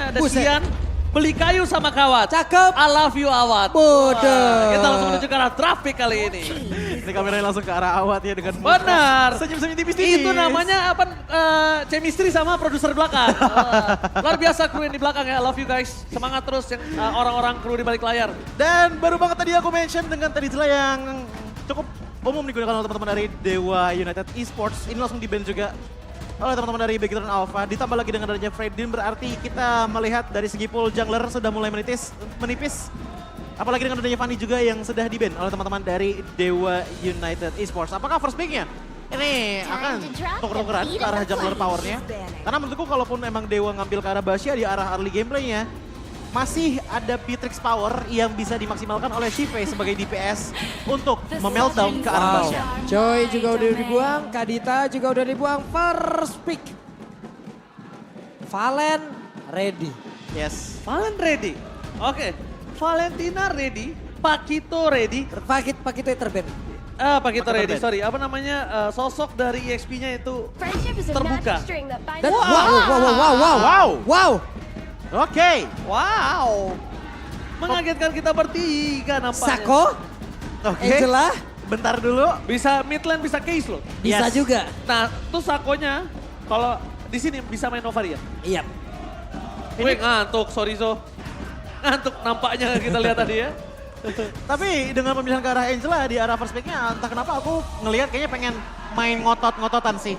namanya ada Buset. Sian. Beli kayu sama kawat. Cakep. I love you Awat. Bodoh. Wah, kita langsung menuju ke arah traffic kali ini. Ini kameranya langsung ke arah Awat ya dengan Benar. senyum-senyum tipis-tipis. Itu namanya apa? Chemistry sama produser belakang. Luar biasa kru yang di belakang ya. I love you guys. Semangat terus yang orang-orang kru di balik layar. Dan baru banget tadi aku mention dengan tadi Zilla yang cukup umum digunakan oleh teman-teman dari Dewa United Esports. Ini langsung di-ban juga oleh teman-teman dari Beacon Alpha. Ditambah lagi dengan adanya Fredin, berarti kita melihat dari segi pool jungler sudah mulai menipis. Apalagi dengan adanya Fanny juga yang sudah di-ban oleh teman-teman dari Dewa United Esports. Apakah first pick-nya ini akan tuker-tukeran ke arah jungler powernya? Karena menurutku kalaupun memang Dewa ngambil ke arah Basya di arah early gameplaynya, masih ada Beatrix power yang bisa dimaksimalkan oleh Shive sebagai DPS untuk memeltdown ke arah Basya. Joy juga udah dibuang, Kadita juga udah dibuang. First pick. Valen ready. Yes. Valen ready. Oke. Valentina ready. Pakito ready. Pak itu terben. Pakito ready, terbit. sorry. Apa namanya, sosok dari EXP-nya itu Terbuka. terbuka. Dan wow. Oke. Wow. Mengagetkan kita bertiga nampaknya. Sako, Oke. Angela, Bentar dulu. Bisa mid lane, bisa case loh. bisa Yes. juga. Nah, tuh Sakonya kalau di sini bisa main Nova ya. Iya. Gue ngantuk, sorry Zo. Ngantuk nampaknya kita lihat tadi ya. Tapi dengan pemilihan ke arah Angela di arah first pick-nya, entah kenapa aku ngelihat kayaknya pengen main ngotot-ngototan sih.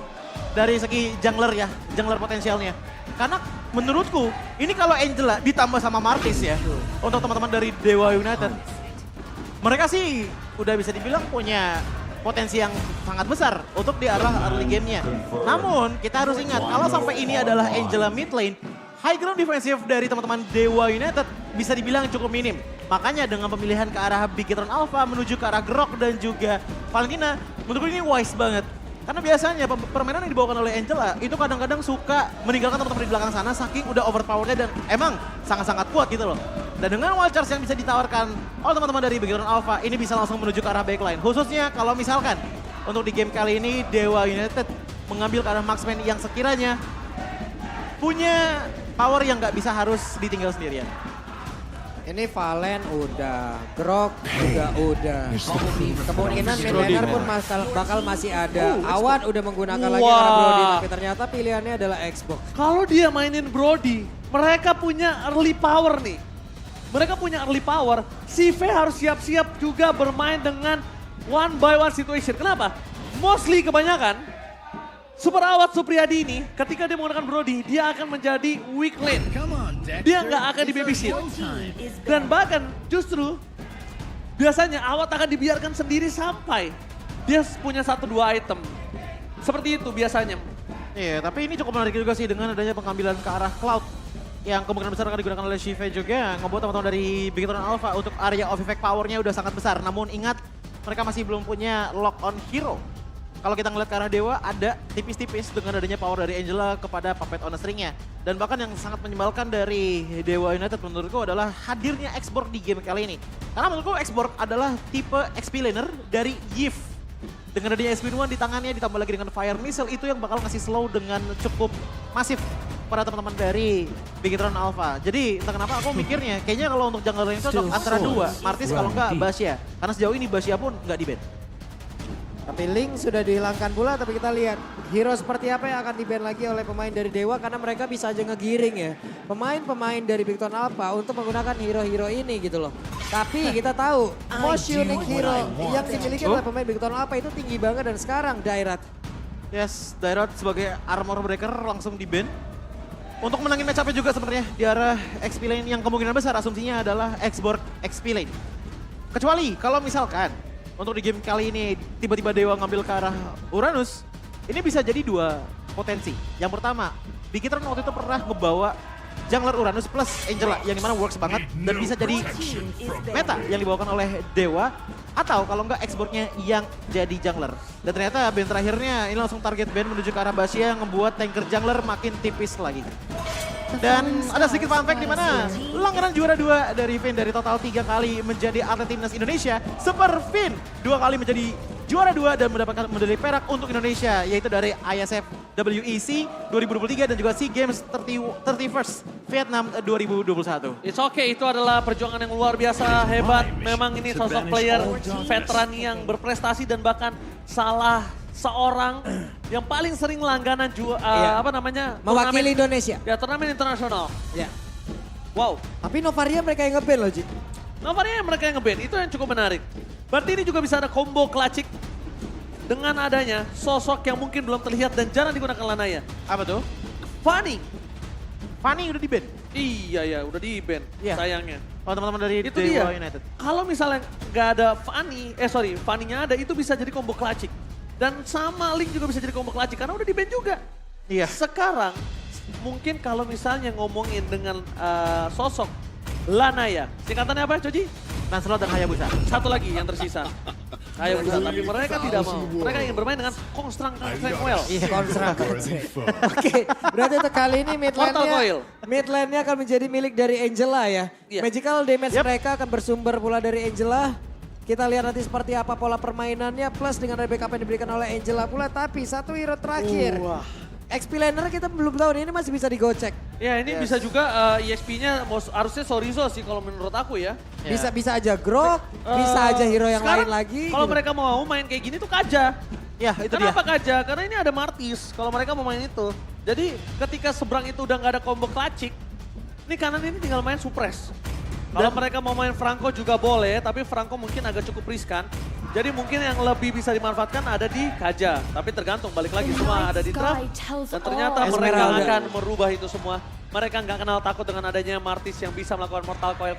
Dari segi jungler ya, jungler potensialnya. Karena menurutku, ini kalau Angela ditambah sama Martis ya, untuk teman-teman dari Dewa United, mereka sih udah bisa dibilang punya potensi yang sangat besar untuk di arah early game-nya. Namun, kita harus ingat, kalau sampai ini adalah Angela mid lane, high ground defensive dari teman-teman Dewa United bisa dibilang cukup minim. Makanya dengan pemilihan ke arah Beacon Alpha menuju ke arah Grok dan juga Valentina, menurutku ini wise banget. Karena biasanya permainan yang dibawakan oleh Angela itu kadang-kadang suka meninggalkan teman-teman di belakang sana saking udah overpowernya dan emang sangat-sangat kuat gitu loh. Dan dengan wild charge yang bisa ditawarkan oleh teman-teman dari Beacon Alpha, ini bisa langsung menuju ke arah backline. Khususnya kalau misalkan untuk di game kali ini Dewa United mengambil ke arah marksman yang sekiranya punya power yang nggak bisa harus ditinggal sendirian. Ini Valen udah, Grok juga udah. Kemungkinan mid laner pun bakal masih ada. Awan udah menggunakan lagi karena Brody, tapi ternyata pilihannya adalah Xbox. Kalau dia mainin Brody, mereka punya early power nih. Mereka punya early power. Si V harus siap-siap juga bermain dengan one by one situation. Kenapa? Mostly kebanyakan Super Awat Supriyadi ini ketika dia menggunakan Brody, dia akan menjadi weak lane. Dia nggak akan di babysit. Dan bahkan justru biasanya Awat akan dibiarkan sendiri sampai dia punya 1-2 item. Seperti itu biasanya. Iya, tapi ini cukup menarik juga sih dengan adanya pengambilan ke arah Cloud yang kemungkinan besar akan digunakan oleh Shive juga, ngebuat teman-teman dari Beacon Alpha untuk area of effect powernya udah sangat besar. Namun ingat, mereka masih belum punya lock on hero. Kalau kita ngeliat ke arah Dewa, ada tipis-tipis dengan adanya power dari Angela kepada Puppet on a String-nya. Dan bahkan yang sangat menyebalkan dari Dewa United menurutku adalah hadirnya Xborg di game kali ini. Karena menurutku Xborg adalah tipe XP laner dari Yves. Dengan adanya SP1 di tangannya ditambah lagi dengan Fire Missile, itu yang bakal ngasih slow dengan cukup masif pada teman-teman dari Beacon Alpha. Jadi entah kenapa aku mikirnya, kayaknya kalau untuk jungler ini cocok antara dua, Martis kalau enggak Basya. Karena sejauh ini Basya pun nggak di-ban. Tapi Link sudah dihilangkan pula, tapi kita lihat hero seperti apa yang akan di-ban lagi oleh pemain dari Dewa karena mereka bisa aja ngegiring ya. Pemain-pemain dari Beacon Alpha untuk menggunakan hero-hero ini gitu loh. Tapi kita tahu most unique hero yang dimiliki oleh pemain Beacon Alpha itu tinggi banget dan sekarang Dairat. Yes, Dairat sebagai armor breaker langsung di-ban. Untuk menangin match-up juga sebenarnya di arah XP lane yang kemungkinan besar asumsinya adalah Xborg XP lane. Kecuali kalau misalkan untuk di game kali ini tiba-tiba Dewa ngambil ke arah Uranus, ini bisa jadi dua potensi. Yang pertama, Beacon waktu itu pernah ngebawa jungler Uranus plus Angela yang dimana works banget dan bisa jadi meta yang dibawakan oleh Dewa. Atau kalau enggak Xborg-nya yang jadi jungler. Dan ternyata band terakhirnya ini langsung target band menuju ke arah Basya yang membuat tanker jungler makin tipis lagi. Dan ada sedikit fun fact di mana langganan juara 2 dari Vin dari total 3 kali menjadi atlet timnas Indonesia. Super Vin 2 kali menjadi juara 2 dan mendapatkan medali perak untuk Indonesia, yaitu dari ISF WEC 2023 dan juga SEA Games 31st Vietnam 2021. It's okay, itu adalah perjuangan yang luar biasa hebat. Memang ini sosok player veteran yang berprestasi dan bahkan salah seorang yang paling sering langganan Mewakili Indonesia. Ya, turnamen internasional. Ya. Wow. Tapi Novaria mereka yang nge-ban loh, Ji. Novaria mereka yang nge-ban, itu yang cukup menarik. Berarti ini juga bisa ada combo clutching dengan adanya sosok yang mungkin belum terlihat dan jarang digunakan Lanaya. Apa tuh? Fanny. Fanny udah di-ban. Iya ya, udah di-ban sayangnya. Oh, teman-teman dari Itu Dewa dia. United. Kalau misalnya nggak ada Fanny-nya ada, itu bisa jadi combo clutching. Dan sama Link juga bisa jadi combo clutching karena udah di-ban juga. Iya. Sekarang mungkin kalau misalnya ngomongin dengan sosok Lanaya, singkatannya apa Coji? Lancelot dan Hayabusa. Satu lagi yang tersisa. Hayabusa, tapi mereka tidak mau. Mereka ingin bermain dengan Kongstrang Well. Iya, konstrak. Oke, berarti untuk kali ini Mortal Coil. mid lane-nya akan menjadi milik dari Angela ya. Iya. Magical damage mereka akan bersumber pula dari Angela. Kita lihat nanti seperti apa pola permainannya plus dengan backup yang diberikan oleh Angela pula. Tapi satu hero terakhir. XP laner kita belum tahu nih, ini masih bisa digocek. Ya ini bisa juga ESP-nya harusnya Sorizo sih kalau menurut aku ya. Bisa aja Grok, bisa aja hero yang Sekarang lain lagi. Kalau gitu. mereka mau main kayak gini tuh Kaja. Ya, itu Kenapa dia. Kaja? Karena ini ada Martis kalau mereka mau main itu. Jadi ketika seberang itu udah nggak ada combo clutching, ini kanan ini tinggal main suppress. Kalau mereka mau main Franco juga boleh, tapi Franco mungkin agak cukup riskan. Jadi mungkin yang lebih bisa dimanfaatkan ada di Kaja. Tapi tergantung, balik lagi semua ada di draft. Dan ternyata mereka Esmeralda. akan merubah itu semua. Mereka nggak kenal takut dengan adanya Martis yang bisa melakukan Mortal Coil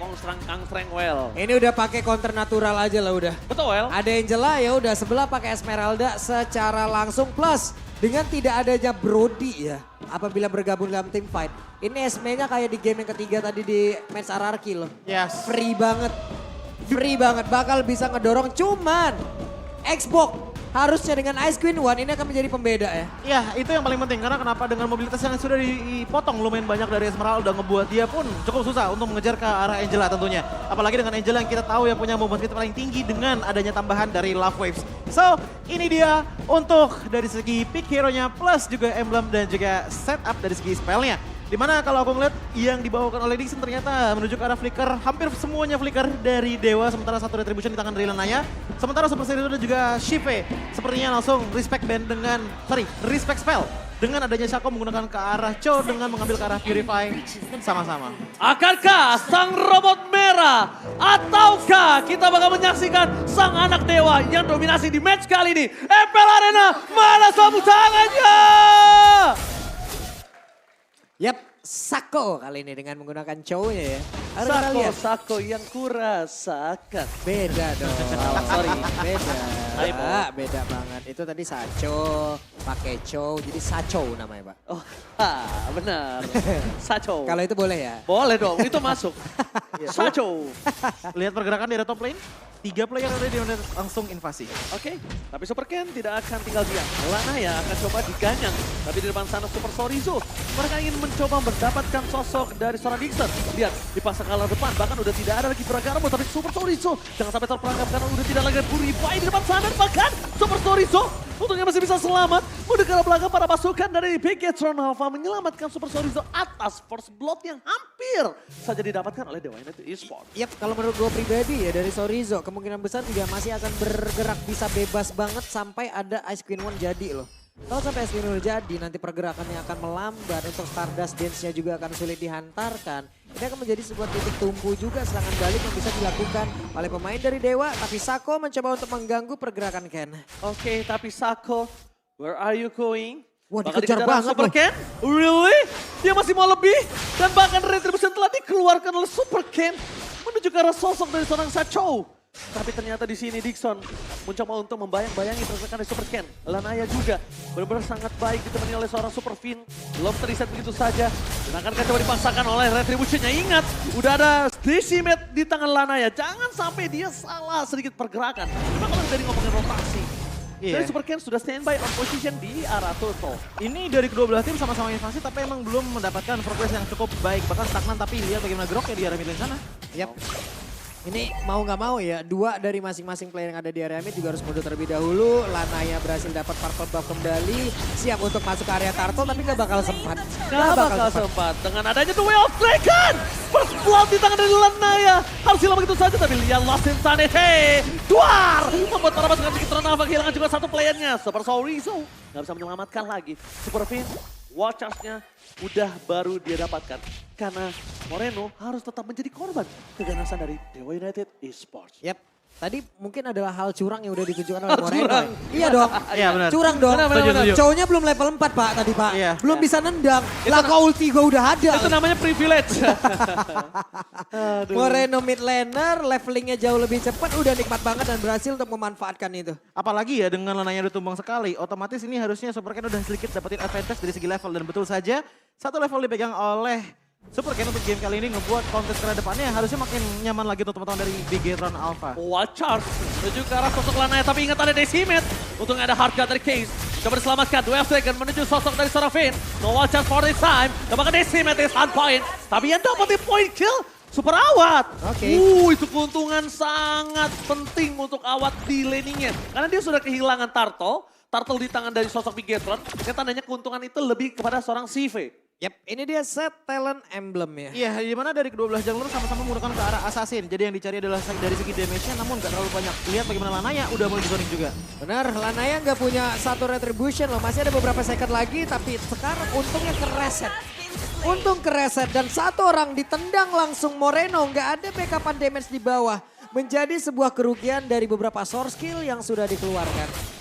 Kang Well. Ini udah pakai counter natural aja lah udah. Betul, Well. Ada Angela ya udah sebelah pakai Esmeralda secara langsung plus dengan tidak adanya Brody ya. Apabila bergabung dalam team fight. Ini SB-nya kayak di game yang ketiga tadi di match RRQ loh. Yes. Free banget. Free banget, bakal bisa ngedorong cuman Xbox harusnya dengan Ice Queen One ini akan menjadi pembeda ya. Ya, itu yang paling penting karena kenapa dengan mobilitas yang sudah dipotong lumayan banyak dari Esmeralda ngebuat dia pun cukup susah untuk mengejar ke arah Angela tentunya. Apalagi dengan Angela yang kita tahu yang punya movement speed paling tinggi dengan adanya tambahan dari Love Waves. So, ini dia untuk dari segi pick hero-nya plus juga emblem dan juga setup dari segi spellnya. Dimana kalau aku ngeliat yang dibawakan oleh Dixon ternyata menuju ke arah flicker, hampir semuanya flicker dari Dewa, sementara satu retribution di tangan dari Lanaya. Sementara Super Series dan juga Shive sepertinya langsung respect spell. Dengan adanya Shaco menggunakan ke arah Cho dengan mengambil ke arah Purify sama-sama. Akankah sang robot merah ataukah kita bakal menyaksikan sang anak dewa yang dominasi di match kali ini? MPL Arena, mana sapu tangannya? Yap, Sako kali ini dengan menggunakan cowoknya ya. Harus kita lihat. Sako yang kurasakan. Beda dong. Sorry. Beda. Typo. Beda banget. Itu tadi Sacho, pakai Chow, jadi Sacho namanya, Pak. Oh, benar. Sacho. Kalau itu boleh ya? Boleh dong, itu masuk. Sacho. Lihat pergerakan dari top lane, 3 player ada di langsung invasi. Oke, tapi Super Ken tidak akan tinggal diam. Lanaya akan coba diganyang. Tapi di depan sana Super Sorizo. Mereka ingin mencoba mendapatkan sosok dari seorang Dixon. Lihat, di pasang kalah depan. Bahkan udah tidak ada lagi Bragarmo. Tapi Super Sorizo jangan sampai terperangkap karena udah tidak lagi Purify di depan sana. Bahkan Super Sorizo untungnya masih bisa selamat. Udah ke belakang para pasukan dari Bigetron Alpha menyelamatkan Super Sorizo atas first blood yang hampir saja didapatkan oleh Dewa United Esports. Yap, kalau menurut gue pribadi ya dari Sorizo kemungkinan besar juga masih akan bergerak bisa bebas banget sampai ada Ice Queen One jadi loh. Kalau sampai Ice Queen One jadi nanti pergerakannya akan melambat untuk Stardust Dance-nya juga akan sulit dihantarkan. Ini akan menjadi sebuah titik tumpu juga serangan balik yang bisa dilakukan oleh pemain dari Dewa. Tapi Sako mencoba untuk mengganggu pergerakan Ken. Oke, tapi Sako, where are you going? Wah, Bakal dikejar dikejar banget Super loh. Ken? Really? Dia masih mau lebih? Dan bahkan Retribution telah dikeluarkan oleh Super Ken menuju ke arah sosok dari seorang Sacho. Tapi ternyata di sini Dixon mencoba untuk membayang-bayangi pergerakan dari Super Ken. Lanaya juga benar-benar sangat baik ditemani oleh seorang Super Fin. Belum terreset begitu saja. Dan akan coba dipaksakan oleh Retribution-nya. Ingat, udah ada Decimate di tangan Lanaya. Jangan sampai dia salah sedikit pergerakan. Memang kalau dari ngomongin rotasi. Dari Super Ken sudah standby on position di arah Turtle. Ini dari kedua belah tim sama-sama invasi tapi emang belum mendapatkan progres yang cukup baik. Bahkan stagnan tapi lihat bagaimana Grok ya di arah mid lane sana. Yap. Ini mau nggak mau ya, dua dari masing-masing player yang ada di area mid juga harus mundur terlebih dahulu. Lanaya berhasil dapat purple buff kembali, siap untuk masuk ke area turtle tapi nggak bakal sempat. Gak bakal sempat dengan adanya The Way of Dragon. First blood di tangan dari Lanaya. Harus hilang begitu saja tapi lihat Lost Insanity. Duar! Membuat para pasukan sedikit Alpha kehilangan juga satu playernya. Super Sorizo nggak bisa menyelamatkan lagi. Super Fin, Watchers-nya udah baru dia dapatkan. Karena Moreno harus tetap menjadi korban keganasan dari Dewa United Esports. Yap, tadi mungkin adalah hal curang yang udah ditunjukkan oleh Hal Moreno. curang. Iya dong, Iya benar. curang dong. Benar, benar, benar. Cowoknya belum level 4 Pak tadi Pak. Iya. Belum bisa nendang. Lah kok ulti gue udah ada. Itu namanya privilege. Aduh. Moreno mid laner, levelingnya jauh lebih cepat, udah nikmat banget dan berhasil untuk memanfaatkan itu. Apalagi ya dengan Lananya udah tumbang sekali, otomatis ini harusnya Super Ken udah sedikit dapetin advantage dari segi level. Dan betul saja, satu level dipegang oleh Super Ken untuk game kali ini ngebuat kontes ke depannya harusnya makin nyaman lagi untuk teman-teman dari Bigetron Alpha. Watchers menuju ke arah sosok Lanaya tapi ingat ada Decimate. Untungnya ada Hardcut dari Case. Coba diselamatkan, Duel Dragon menuju sosok dari Serafin. No Watchers for this time. Dapatkan Decimate is on point. Tapi yang dapat point kill Super Awat. Oke. Itu keuntungan sangat penting untuk Awat di laningnya. Karena dia sudah kehilangan Turtle. Turtle di tangan dari sosok Bigetron. Yang tandanya keuntungan itu lebih kepada seorang CV. Yap, ini dia set talent emblem ya. Iya, di mana dari kedua belah jungler sama-sama menggunakan ke arah assassin. Jadi yang dicari adalah dari segi damage-nya namun nggak terlalu banyak. Lihat bagaimana Lanaya udah mulai dizoning juga. Benar, Lanaya nggak punya satu retribution loh. Masih ada beberapa second lagi, tapi sekarang untungnya kereset. Untung kereset dan satu orang ditendang langsung Moreno. Nggak ada backupan damage di bawah. Menjadi sebuah kerugian dari beberapa source skill yang sudah dikeluarkan.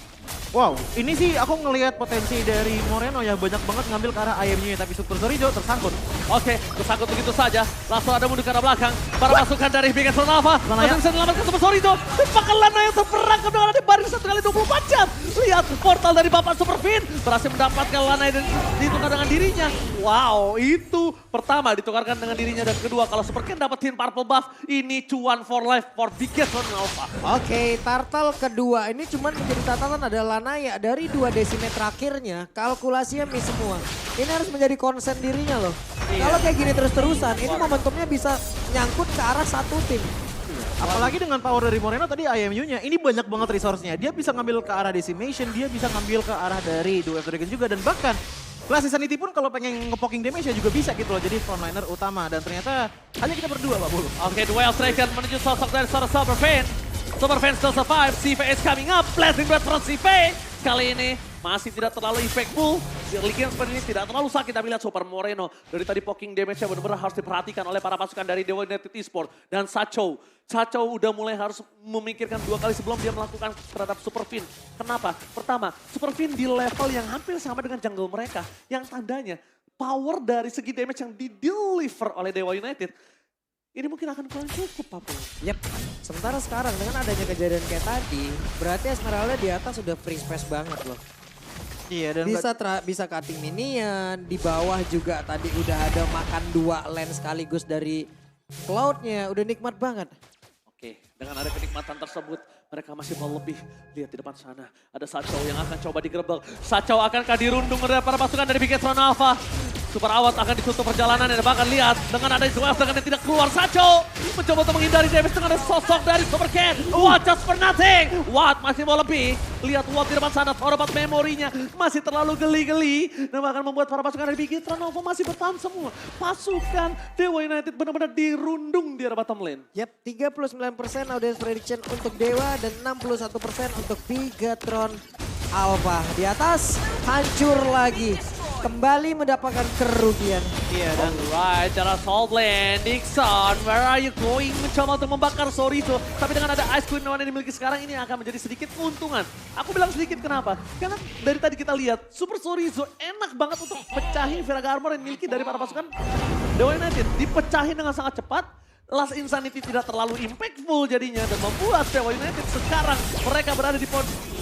Wow, ini sih aku ngelihat potensi dari Moreno ya banyak banget ngambil ke arah IMU tapi Super Sorizo tersangkut. Oke, tersangkut begitu saja. Langsung ada mundur ke arah belakang. Para pasukan dari Bigetron Alpha. Lanaya. Masih bisa menyelamatkan Super Sorizo. Bahkan Lanaya terperangkap dengan ada baris 1 kali 24 jam. Lihat portal dari Bapak Super Fin. Berhasil mendapatkan Lanaya dan ditukar dengan dirinya. Wow, itu pertama ditukarkan dengan dirinya. Dan kedua, kalau Super Ken dapetin purple buff. Ini cuan for life for Bigetron Alpha. Oke, turtle kedua ini cuman menjadi catatan adalah Lanaya dari 2 decimet terakhirnya kalkulasinya miss semua. Ini harus menjadi konsen dirinya loh. Iya. Kalau kayak gini terus-terusan ini momentumnya bisa nyangkut ke arah satu tim. Apalagi dengan power dari Moreno tadi IMU-nya, ini banyak banget resource-nya. Dia bisa ngambil ke arah Decimation, dia bisa ngambil ke arah dari Duel Dragon juga. Dan bahkan Last Insanity pun kalau pengen ngepoking damage ya juga bisa gitu loh. Jadi frontliner utama dan ternyata hanya kita berdua Pak Bulu. Oke, Duel Dragon menuju sosok dari seorang Super Fin. Super Fin still survive, CV is coming up. Blessing Breath from CV. Kali ini masih tidak terlalu impactful. Ligian seperti ini tidak terlalu sakit. Tapi lihat Super Moreno. Dari tadi poking damage-nya benar-benar harus diperhatikan oleh para pasukan dari Dewa United Esports. Dan Sacho udah mulai harus memikirkan 2 kali sebelum dia melakukan terhadap Super Fin. Kenapa? Pertama, Super Fin di level yang hampir sama dengan jungle mereka. Yang tandanya power dari segi damage yang di-deliver oleh Dewa United ini mungkin akan kurang cukup, Pak Bulu. Yep. Sementara sekarang dengan adanya kejadian kayak tadi, berarti Esmeralda di atas sudah free space banget loh. Iya dan Bisa cutting minion, di bawah juga tadi udah ada makan 2 lane sekaligus dari Cloud-nya, udah nikmat banget. Oke, dengan ada kenikmatan tersebut, mereka masih mau lebih. Lihat di depan sana, ada Sacho yang akan coba digerebek. Sacho akankah dirundung oleh para pasukan dari Bigetron Alpha? Super Awat akan ditutup perjalanan dan bahkan lihat dengan ada Duel dengan yang tidak keluar. Sacho mencoba untuk menghindari damage dengan ada sosok dari Super Ken. What just for nothing? What masih mau lebih? Lihat What di depan sana, dapat memorinya. Masih terlalu geli-geli. Dan bahkan membuat para pasukan dari Bigetron Alpha masih bertahan semua. Pasukan Dewa United benar-benar dirundung di arah bottom lane. Yap, 39% audience prediction untuk Dewa dan 61% untuk Bigetron Alpha. Di atas, hancur lagi. Kembali mendapatkan kerugian. iya dan Alright, cara Salt Lane, Nixon, where are you going? Mencoba untuk membakar Sorizo. Tapi dengan ada Ice Queen yang dimiliki sekarang ini akan menjadi sedikit keuntungan. Aku bilang sedikit kenapa? Karena dari tadi kita lihat, Super Sorizo enak banget untuk pecahin Viraga Armor yang dimiliki dari para pasukan Dewa United. Dipecahin dengan sangat cepat. Last Insanity tidak terlalu impactful jadinya dan membuat Dewa United sekarang mereka berada di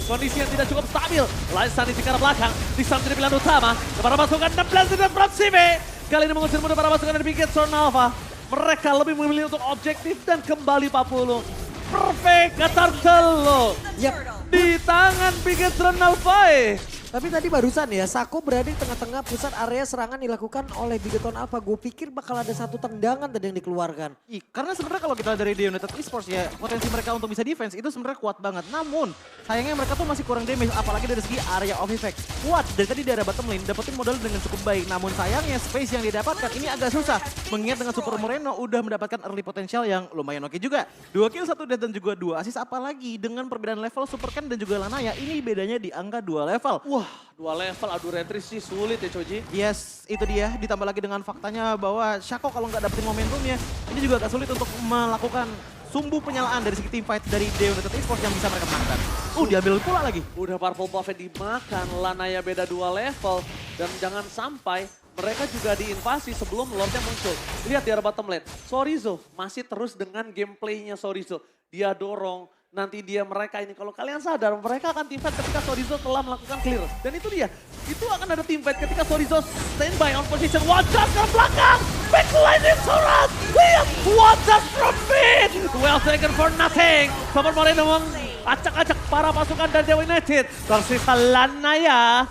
kondisi yang tidak cukup stabil. Last Insanity ke arah belakang, Nixon jadi pilihan utama. Para pasukan 16 dan Proxime. Kali ini mengusir mudah para pasukan dari Bigetron Alpha. Mereka lebih memilih untuk objektif dan kembali 40. Perfect kata Turtle Yap. di tangan Bigetron Alpha. Tapi tadi barusan ya, Sako berada di tengah-tengah pusat area serangan dilakukan oleh Bigoton Alpha. Gue pikir bakal ada satu tendangan tadi yang dikeluarkan. Karena sebenarnya kalau kita dari The United Esports ya, potensi mereka untuk bisa defense itu sebenarnya kuat banget. Namun, sayangnya mereka tuh masih kurang damage, apalagi dari segi area of effect. Kuat, dari tadi di area bottom lane, dapetin modal dengan cukup baik. Namun sayangnya space yang didapatkan ini agak susah. Mengingat dengan Super Moreno udah mendapatkan early potential yang lumayan oke juga. 2 kill, 1 death dan juga 2 assist. Apalagi dengan perbedaan level Super Ken dan juga Lanaya, ini bedanya di angka 2 level. Wah, 2 level adu retri sih sulit ya Choji. Yes, itu dia. Ditambah lagi dengan faktanya bahwa Shaco kalau nggak dapetin momentumnya, ini juga agak sulit untuk melakukan sumbu penyalaan dari segi team fight dari The United Esports yang bisa mereka menangkan. Diambil pula lagi. Udah purple buff dimakan, Lanaya beda 2 level. Dan jangan sampai mereka juga diinvasi sebelum Lordnya muncul. Lihat di arah bottom lane, Sorizo masih terus dengan gameplaynya Sorizo. Dia dorong, nanti mereka ini kalau kalian sadar mereka akan teamfight ketika Sorizo telah melakukan clear. Dan itu dia, itu akan ada teamfight ketika Sorizo standby on position. Wajah ke belakang, backline insurance. Lihat, wajah from mid. Well taken for nothing. Super Moreno acak-acak para pasukan dari Dewa United. Tersisa Lanaya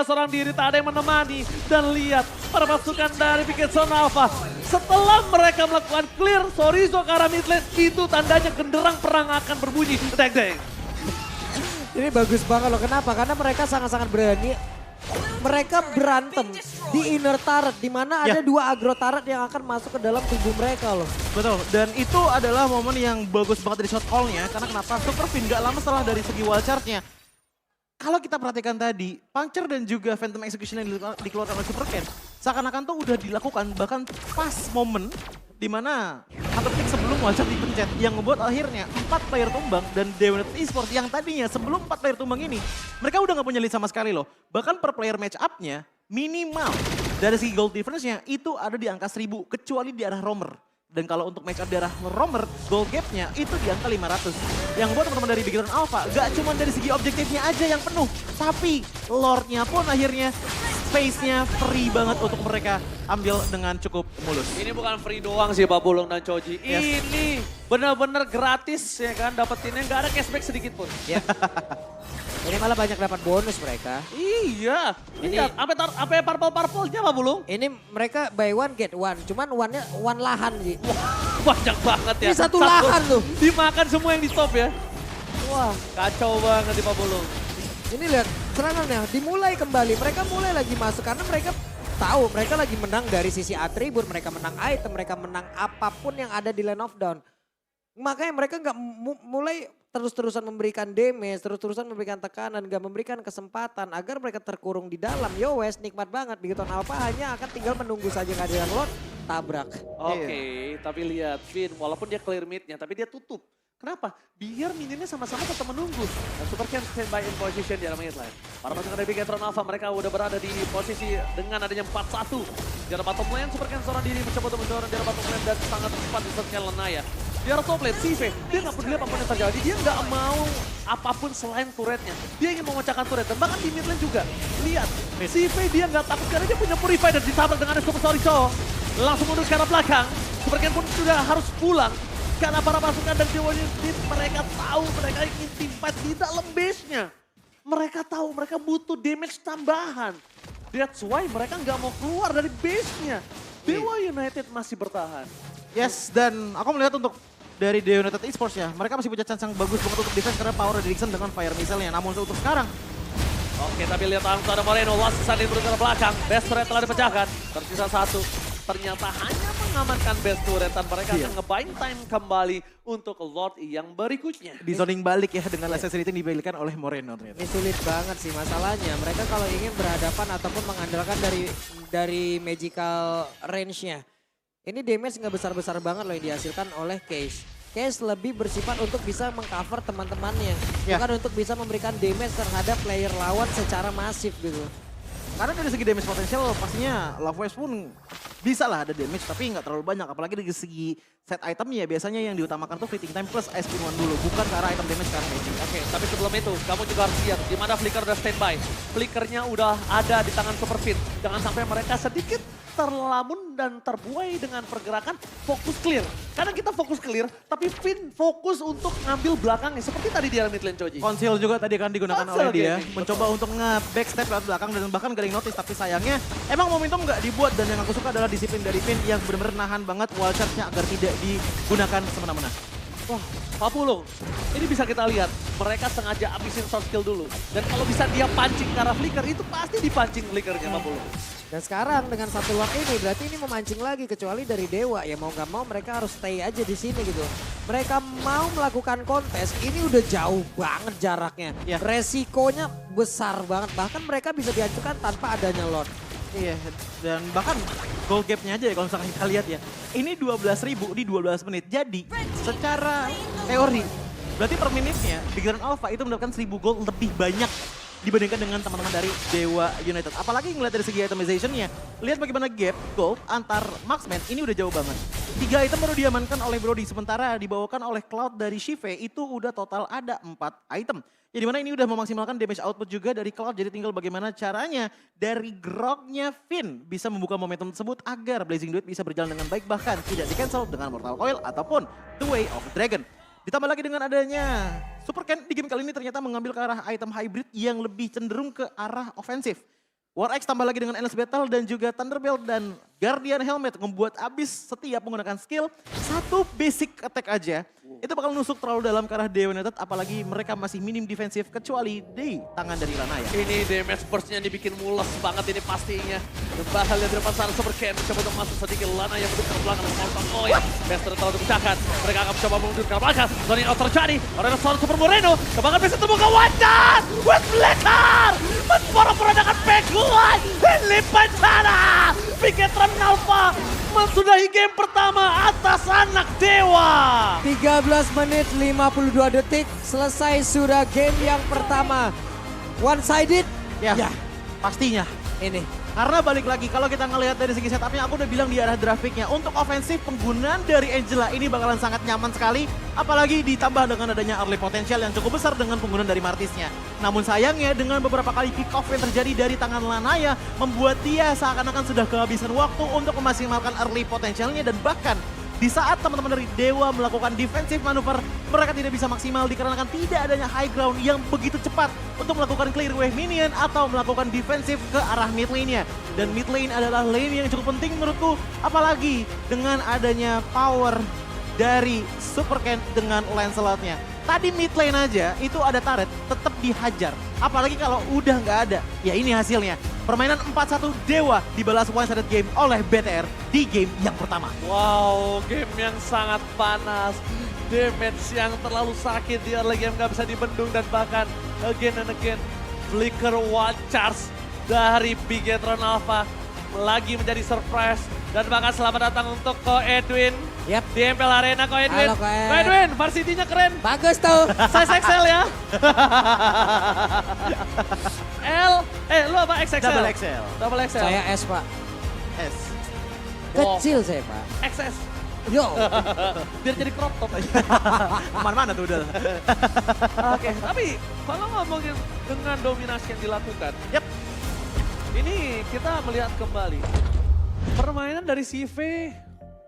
seorang diri tak ada yang menemani. Dan lihat para pasukan dari Bigetson Alpha. Setelah mereka melakukan clear Sorizo ke arah mid lane, itu tandanya genderang perang akan berbunyi. Deng-deng. Ini bagus banget loh, kenapa? Karena mereka sangat-sangat berani. Mereka berantem di inner turret, di mana ada 2 agro turret yang akan masuk ke dalam tubuh mereka loh. Betul, dan itu adalah momen yang bagus banget dari shot call-nya. Karena kenapa? Super Fin gak lama setelah dari segi wild charge-nya. Kalau kita perhatikan tadi, Puncture dan juga Phantom Execution yang dikeluarkan oleh Super Ken, seakan-akan tuh udah dilakukan bahkan pas momen di mana satu detik sebelum wild charge dipencet. Yang membuat akhirnya 4 player tumbang dan The United Esports yang tadinya sebelum 4 player tumbang ini, mereka udah gak punya lead sama sekali loh. Bahkan per player match up-nya minimal dari segi gold difference-nya itu ada di angka 1000 kecuali di arah roamer. Dan kalau untuk match up di arah roamer, gold gap-nya itu di angka 500. Yang buat teman-teman dari Bigetron Alpha gak cuma dari segi objektifnya aja yang penuh, tapi lord-nya pun akhirnya space-nya free banget untuk mereka ambil dengan cukup mulus. Ini bukan free doang sih Pak Bulung dan Choji. Yes. Ini benar-benar gratis ya kan, dapetinnya nggak ada cashback sedikit pun. Ya. Ini malah banyak dapat bonus mereka. Iya. Ini apa ya purple-purple-nya Pak Bulung? Ini mereka buy one get one, cuman one-nya one lahan sih. Banyak banget ya. Ini satu lahan tuh. Dimakan semua yang di top ya. Wah, kacau banget di Pak Bulung. Ini lihat serangannya dimulai kembali. Mereka mulai lagi masuk karena mereka tahu mereka lagi menang dari sisi atribut, mereka menang item, mereka menang apapun yang ada di lane of down. Makanya mereka nggak mulai terus-terusan memberikan damage, terus-terusan memberikan tekanan, nggak memberikan kesempatan agar mereka terkurung di dalam. Yo wes, nikmat banget. Bigetron Alpha hanya akan tinggal menunggu saja kehadiran Lord, tabrak. Oke, tapi lihat Finn, walaupun dia clear mid-nya, tapi dia tutup. Kenapa? Biar minionnya sama-sama tetap menunggu. Dan Super Ken standby in position di arah mid lane. Para pasukan dari Bigetron Alpha mereka udah berada di posisi dengan adanya 4-1. Di arah bottom lane, Super Ken seorang diri mencoba untuk mendorong di arah bottom lane dan sangat cepat disertkan Lanaya. Di arah top lane, CV, dia nggak peduli apapun yang terjadi. Dia nggak mau apapun selain turretnya. Dia ingin memecahkan turret dan bahkan di mid lane juga. Lihat, CV dia nggak takut karena dia punya Purify dan ditabrak dengan Super Sorizo. Langsung mundur ke arah belakang. Super Ken pun sudah harus pulang. Karena para pasukan dan Dewa United mereka tahu mereka ingin team fight di dalam base-nya. Mereka tahu mereka butuh damage tambahan. That's why mereka nggak mau keluar dari base-nya. Dewa United masih bertahan. Yes, dan aku melihat untuk dari The United Esports ya, mereka masih punya chance yang bagus banget untuk defense karena power dari Dixon dengan Fire Missile-nya. Namun untuk sekarang, Oke, tapi lihat langsung ada Moreno, Wasan di turret belakang. Best turret telah dipecahkan, tersisa 1. Ternyata hanya mengamankan best turret dan mereka akan nge-buying time kembali untuk Lord yang berikutnya. di zoning balik ya dengan accessory yang diberikan oleh Moreno ternyata. Ini sulit banget sih masalahnya. Mereka kalau ingin berhadapan ataupun mengandalkan dari magical range-nya. Ini damage nggak besar-besar banget loh yang dihasilkan oleh Case. Case lebih bersifat untuk bisa mengcover teman-temannya. Bukan untuk bisa memberikan damage terhadap player lawan secara masif gitu. Karena dari segi damage potensial pastinya Lovewise pun bisa lah ada damage tapi nggak terlalu banyak. Apalagi dari segi set itemnya biasanya yang diutamakan tuh fitting time plus ice one dulu. Bukan ke arah item damage ke arah magic. Oke, tapi sebelum itu kamu juga harus lihat di mana Flicker udah standby. Flickernya udah ada di tangan Super Fit. Jangan sampai mereka sedikit terlamun dan terbuai dengan pergerakan fokus clear. Kadang kita fokus clear, tapi Finn fokus untuk ngambil belakangnya. Seperti tadi di mid lane Choji. Conceal juga tadi kan digunakan Conceal oleh dia. gaming, Mencoba untuk nge-backstep lewat belakang dan bahkan gak ada yang notice. Tapi sayangnya emang momentum nggak dibuat. Dan yang aku suka adalah disiplin dari Finn yang benar-benar nahan banget wall charge-nya agar tidak digunakan semena-mena. Wah, Papulo, ini bisa kita lihat. Mereka sengaja abisin short skill dulu. Dan kalau bisa dia pancing ke arah flicker, itu pasti dipancing flickernya Papulo. Dan sekarang dengan satu lock ini berarti ini memancing lagi kecuali dari Dewa. Ya mau nggak mau mereka harus stay aja di sini gitu. Mereka mau melakukan kontes, ini udah jauh banget jaraknya. Ya. Resikonya besar banget. Bahkan mereka bisa dihancurkan tanpa adanya Lord. Iya, dan bahkan goal gap-nya aja ya kalau misalkan kita lihat ya. Ini 12.000 di 12 menit. Jadi secara teori, berarti per menitnya Big Run Alpha itu mendapatkan 1000 gold lebih banyak dibandingkan dengan teman-teman dari Dewa United. Apalagi ngeliat dari segi itemization-nya. Lihat bagaimana gap gold antar marksman ini udah jauh banget. 3 item baru diamankan oleh Brody, sementara dibawakan oleh Cloud dari Shive itu udah total ada 4 item. Ya dimana ini udah memaksimalkan damage output juga dari Cloud, jadi tinggal bagaimana caranya dari grognya Finn bisa membuka momentum tersebut agar Blazing Duet bisa berjalan dengan baik, bahkan tidak di-cancel dengan Mortal Coil ataupun The Way of the Dragon. Ditambah lagi dengan adanya Super Ken di game kali ini ternyata mengambil ke arah item hybrid yang lebih cenderung ke arah ofensif. War X tambah lagi dengan Endless Battle dan juga Thunderbelt dan Guardian Helmet membuat abis setiap menggunakan skill satu basic attack aja. Itu bakal nusuk terlalu dalam ke arah Dewa United, apalagi mereka masih minim defensif kecuali di tangan dari Lanaya. Ini damage burst-nya dibikin mules banget ini pastinya. Bahal dari depan sana Super Ken coba untuk masuk sedikit. Lana yang menunjukkan ke belakang dengan Mortal Coil. Bester terlalu dipecahkan. Mereka akan mencoba menunjukkan ke belakang. Zoning out terjadi. Orang seorang Super Moreno. Bahkan bisa terbuka wajah. With Flicker. Menpora-pora dengan peguan. Ini bencana. Bigetron Alpha mensudahi game pertama atas anak Dewa. 13 menit 52 detik selesai sudah game yang pertama. One sided. Ya, pastinya. Ini. Karena balik lagi, kalau kita ngelihat dari segi setupnya, aku udah bilang di arah grafiknya. Untuk ofensif, penggunaan dari Angela ini bakalan sangat nyaman sekali. Apalagi ditambah dengan adanya early potential yang cukup besar dengan penggunaan dari Martisnya. Namun sayangnya dengan beberapa kali pick off yang terjadi dari tangan Lanaya, membuat dia seakan-akan sudah kehabisan waktu untuk memaksimalkan early potentialnya. Dan bahkan di saat teman-teman dari Dewa melakukan defensive manuver, mereka tidak bisa maksimal dikarenakan tidak adanya high ground yang begitu cepat untuk melakukan clear wave minion atau melakukan defensif ke arah mid lane-nya. Dan mid lane adalah lane yang cukup penting menurutku, apalagi dengan adanya power dari Super Ken dengan Lancelot-nya. Tadi mid lane aja itu ada turret tetap dihajar. Apalagi kalau udah nggak ada, ya ini hasilnya. Permainan 4-1 Dewa dibalas one-sided game oleh BTR di game yang pertama. Wow, game yang sangat panas. Damage yang terlalu sakit di early game gak bisa dibendung. Dan bahkan again and again flicker one charge dari Bigetron Alpha lagi menjadi surprise. Dan bahkan selamat datang untuk Ko Edwin. Yap. Di MPL Arena Ko Edwin. Halo, Ko Ed. Ko Edwin, varsity-nya keren. Bagus tuh. Size XL ya. Lu apa XXL? Double XL. Double XL. Saya S Pak. S. Wow. Kecil saya Pak. XS. Yo. Biar jadi crop top. Mana-mana tuh udah. Oke, tapi kalau ngomongin dengan dominasi yang dilakukan, Yap. ini kita melihat kembali permainan dari CV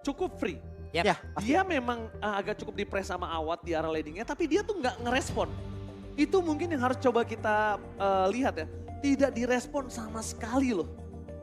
cukup free. Yap. Ya, Dia memang agak cukup dipres sama Awat di arah leadingnya, tapi dia tuh nggak ngerespon. Itu mungkin yang harus coba kita lihat ya. Tidak direspon sama sekali loh.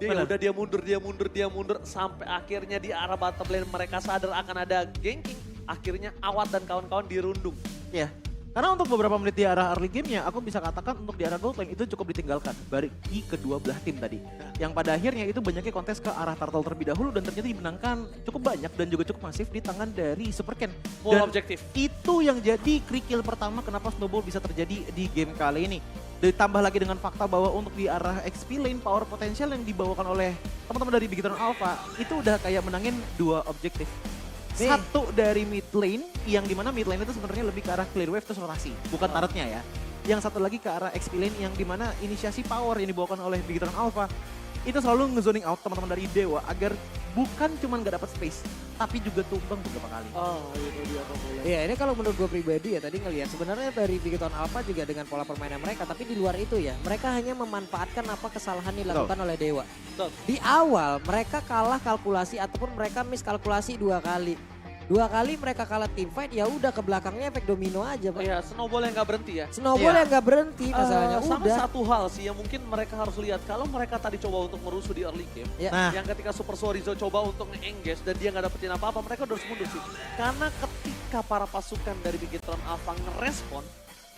Benar. Dia mundur, sampai akhirnya di arah bottom lane mereka sadar akan ada ganking. Akhirnya Awat dan kawan-kawan dirundung. Ya, karena untuk beberapa menit di arah early game-nya, aku bisa katakan untuk di arah gold lane itu cukup ditinggalkan bagi kedua belah tim tadi. Yang pada akhirnya itu banyaknya kontes ke arah turtle terlebih dahulu dan ternyata dimenangkan cukup banyak dan juga cukup masif di tangan dari Super Ken. Full Dan objektif. itu yang jadi kerikil pertama kenapa snowball bisa terjadi di game kali ini. Ditambah lagi dengan fakta bahwa untuk di arah XP lane, power potensial yang dibawakan oleh teman-teman dari Bigetron Alpha itu udah kayak menangin 2 objektif. Satu dari mid lane, yang dimana mid lane itu sebenarnya lebih ke arah clear wave terus rotasi, bukan turretnya ya. Yang satu lagi ke arah XP lane yang dimana inisiasi power yang dibawakan oleh Bigetron Alpha itu selalu ngezoning out teman-teman dari Dewa agar bukan cuman gak dapat space, tapi juga tumbang beberapa kali. Oh, itu dia pemula. Iya ini kalau menurut gue pribadi ya tadi ngelihat sebenarnya dari Bigton Alpha juga dengan pola permainan mereka. Tapi di luar itu ya mereka hanya memanfaatkan apa kesalahan dilakukan oleh Dewa. Betul. Di awal mereka kalah kalkulasi ataupun mereka miskalkulasi 2 kali. 2 kali mereka kalah team fight ya udah ke belakangnya efek domino aja Pak. Iya, snowball yang gak berhenti ya. Snowball yang gak berhenti masalahnya Sama udah. satu hal sih yang mungkin mereka harus lihat. Kalau mereka tadi coba untuk merusuh di early game. Ya. Nah. Yang ketika Super Sorizo coba untuk nge-engage dan dia nggak dapetin apa-apa. Mereka udah harus mundur sih. Karena ketika para pasukan dari Bigetron Alpha ngerespon.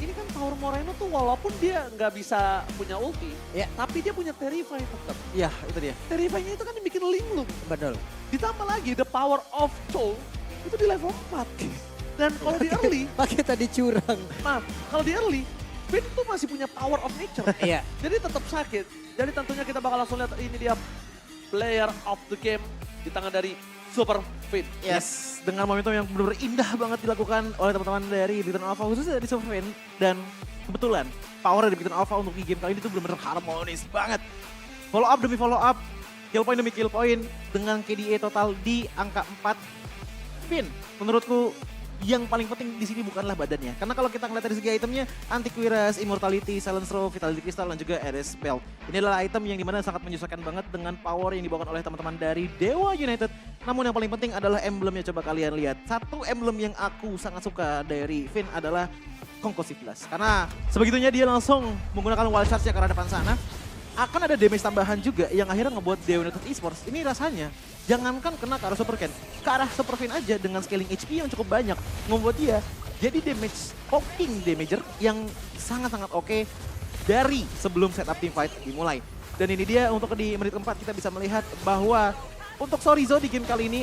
Ini kan Tower Moreno tuh walaupun dia nggak bisa punya ulti. Ya. Tapi dia punya Terrify tetap. Iya, itu dia. Terrify-nya itu kan yang bikin linglung. Betul. Ditambah lagi the power of Chou. Itu di level 4. Dan kalau di early. Pakai tadi curang. Maaf, kalau di early. Finn tuh masih punya power of nature. Iya. Jadi tetap sakit. Jadi tentunya kita bakal langsung lihat ini dia player of the game di tangan dari Super Finn. Yes, dengan momentum yang benar-benar indah banget dilakukan oleh teman-teman dari Bigton Alpha khususnya dari Super Fan. Dan kebetulan power dari Bigton Alpha untuk di game kali ini tuh benar-benar harmonis banget. Follow up demi follow up, kill point demi kill point dengan KDA total di angka 4. Finn, menurutku yang paling penting di sini bukanlah badannya. Karena kalau kita ngeliat dari segi itemnya, Antiquiras, Immortality, Silence Row, Vitality Crystal, dan juga Ares Belt. Ini adalah item yang dimana sangat menyesuaikan banget dengan power yang dibawakan oleh teman-teman dari Dewa United. Namun yang paling penting adalah emblemnya, coba kalian lihat. Satu emblem yang aku sangat suka dari Finn adalah Concussive Blast. Karena sebegitunya dia langsung menggunakan wild charge-nya ke arah depan sana. Akan ada damage tambahan juga yang akhirnya ngebuat Dewa United Esports ini rasanya jangankan kena ke arah Super Ken, ke arah Super Fin aja dengan scaling HP yang cukup banyak membuat dia jadi damage poking damager yang sangat-sangat oke dari sebelum setup team fight dimulai. Dan ini dia untuk di menit keempat kita bisa melihat bahwa untuk Sorizo di game kali ini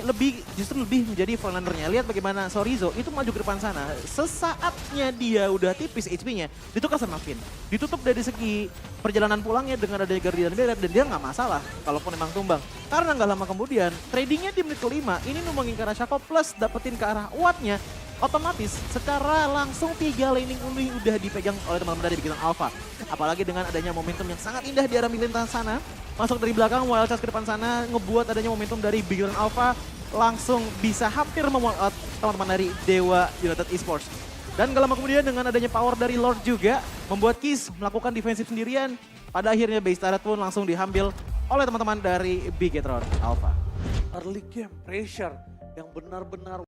justru lebih menjadi frontrunner-nya. Lihat bagaimana Sorizo itu maju ke depan sana. Sesaatnya dia udah tipis HP-nya, ditukar sama Finn. Ditutup dari segi perjalanan pulangnya dengan adanya Guardian Barrier dan dia nggak masalah kalaupun emang tumbang. Karena nggak lama kemudian, tradingnya di menit kelima ini numbangin ke arah Shaco plus dapetin ke arah Watt-nya. Otomatis secara langsung 3 laning ini udah dipegang oleh teman-teman dari Bigton Alpha. Apalagi dengan adanya momentum yang sangat indah di arah Milintan sana. Masuk dari belakang, wild charge ke depan sana, ngebuat adanya momentum dari Bigton Alpha langsung bisa hampir memwall out teman-teman dari Dewa United Esports. Dan gak lama kemudian dengan adanya power dari Lord juga, membuat Kiss melakukan defensif sendirian. Pada akhirnya base turret pun langsung diambil oleh teman-teman dari Bigetron Alpha. Early game pressure yang benar-benar